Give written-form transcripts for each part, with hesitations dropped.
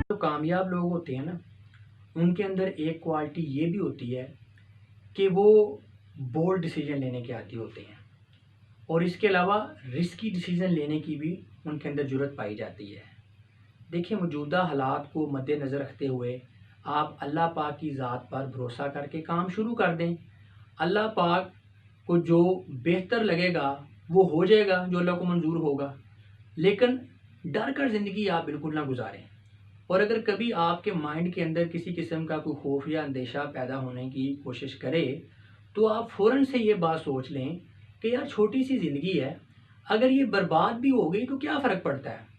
جو کامیاب لوگ ہوتے ہیں نا، ان کے اندر ایک کوالٹی یہ بھی ہوتی ہے کہ وہ بولڈ ڈیسیجن لینے کے عادی ہوتے ہیں، اور اس کے علاوہ رسکی ڈیسیجن لینے کی بھی ان کے اندر جرات پائی جاتی ہے۔ دیکھیں، موجودہ حالات کو مد نظر رکھتے ہوئے آپ اللہ پاک کی ذات پر بھروسہ کر کے کام شروع کر دیں۔ اللہ پاک کو جو بہتر لگے گا وہ ہو جائے گا، جو اللہ کو منظور ہوگا، لیکن ڈر کر زندگی آپ بالکل نہ گزاریں۔ اور اگر کبھی آپ کے مائنڈ کے اندر کسی قسم کا کوئی خوف یا اندیشہ پیدا ہونے کی کوشش کرے تو آپ فوراً سے یہ بات سوچ لیں کہ یار چھوٹی سی زندگی ہے، اگر یہ برباد بھی ہو گئی تو کیا فرق پڑتا ہے؟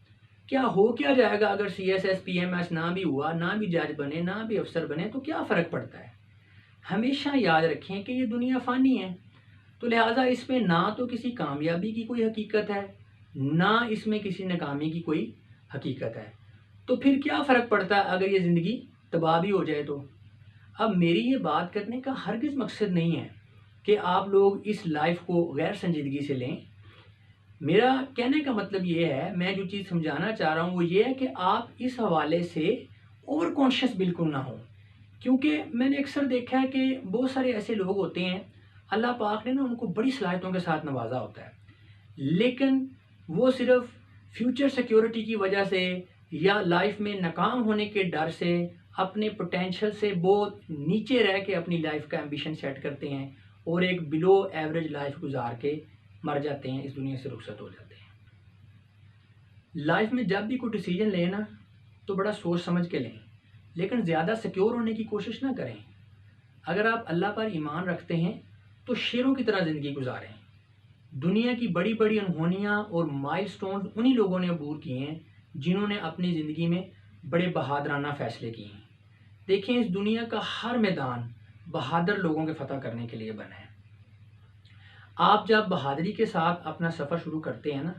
کیا ہو کیا جائے گا اگر C S S P M S نہ بھی ہوا، نہ بھی جج بنے، نہ بھی افسر بنے، تو کیا فرق پڑتا ہے؟ ہمیشہ یاد رکھیں کہ یہ دنیا فانی ہے، تو لہٰذا اس میں نہ تو کسی کامیابی کی کوئی حقیقت ہے، نہ اس میں کسی ناکامی کی کوئی حقیقت ہے۔ تو پھر کیا فرق پڑتا ہے اگر یہ زندگی تباہ بھی ہو جائے تو؟ اب میری یہ بات کرنے کا ہرگز مقصد نہیں ہے کہ آپ لوگ اس لائف کو غیر سنجیدگی سے لیں۔ میرا کہنے کا مطلب یہ ہے، میں جو چیز سمجھانا چاہ رہا ہوں وہ یہ ہے کہ آپ اس حوالے سے اوور کانشیس بالکل نہ ہوں، کیونکہ میں نے اکثر دیکھا ہے کہ بہت سارے ایسے لوگ ہوتے ہیں، اللہ پاک نے نا ان کو بڑی صلاحیتوں کے ساتھ نوازا ہوتا ہے، لیکن وہ صرف فیوچر سیکیورٹی کی وجہ سے یا لائف میں ناکام ہونے کے ڈر سے اپنے پوٹینشیل سے بہت نیچے رہ کے اپنی لائف کا ایمبیشن سیٹ کرتے ہیں اور ایک بلو ایوریج لائف گزار کے مر جاتے ہیں، اس دنیا سے رخصت ہو جاتے ہیں۔ لائف میں جب بھی کوئی ڈیسیجن لیں نا تو بڑا سوچ سمجھ کے لیں، لیکن زیادہ سیکیور ہونے کی کوشش نہ کریں۔ اگر آپ اللہ پر ایمان رکھتے ہیں تو شیروں کی طرح زندگی گزاریں۔ دنیا کی بڑی بڑی انہونیاں اور مائل سٹونز انہی لوگوں نے عبور کیے ہیں جنہوں نے اپنی زندگی میں بڑے بہادرانہ فیصلے کیے ہیں۔ دیکھیں، اس دنیا کا ہر میدان بہادر لوگوں کے فتح کرنے کے لیے بنا ہے۔ آپ جب بہادری کے ساتھ اپنا سفر شروع کرتے ہیں نا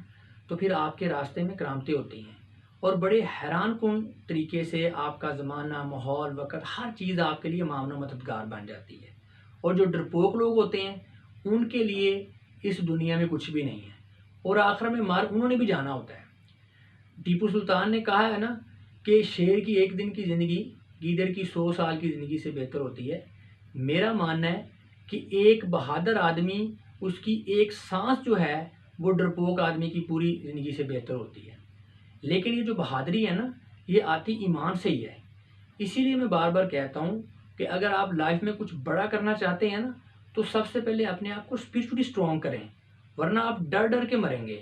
تو پھر آپ کے راستے میں کرامتیں ہوتی ہیں، اور بڑے حیران کن طریقے سے آپ کا زمانہ، ماحول، وقت، ہر چیز آپ کے لیے معاون و مددگار بن جاتی ہے۔ اور جو ڈرپوک لوگ ہوتے ہیں ان کے لیے اس دنیا میں کچھ بھی نہیں ہے، اور آخر میں مار انہوں نے بھی جانا ہوتا ہے۔ ٹیپو سلطان نے کہا ہے نا کہ شیر کی ایک دن کی زندگی گیدڑ کی 100 سال کی زندگی سے بہتر ہوتی ہے۔ میرا ماننا ہے کہ ایک بہادر آدمی، اس کی ایک سانس جو ہے وہ ڈرپوک آدمی کی پوری زندگی سے بہتر ہوتی ہے۔ لیکن یہ جو بہادری ہے نا، یہ آتی ایمان سے ہی ہے۔ اسی لیے میں بار بار کہتا ہوں کہ اگر آپ لائف میں کچھ بڑا کرنا چاہتے ہیں نا تو سب سے پہلے اپنے آپ کو اسپرچولی اسٹرانگ کریں، ورنہ آپ ڈر ڈر کے مریں گے۔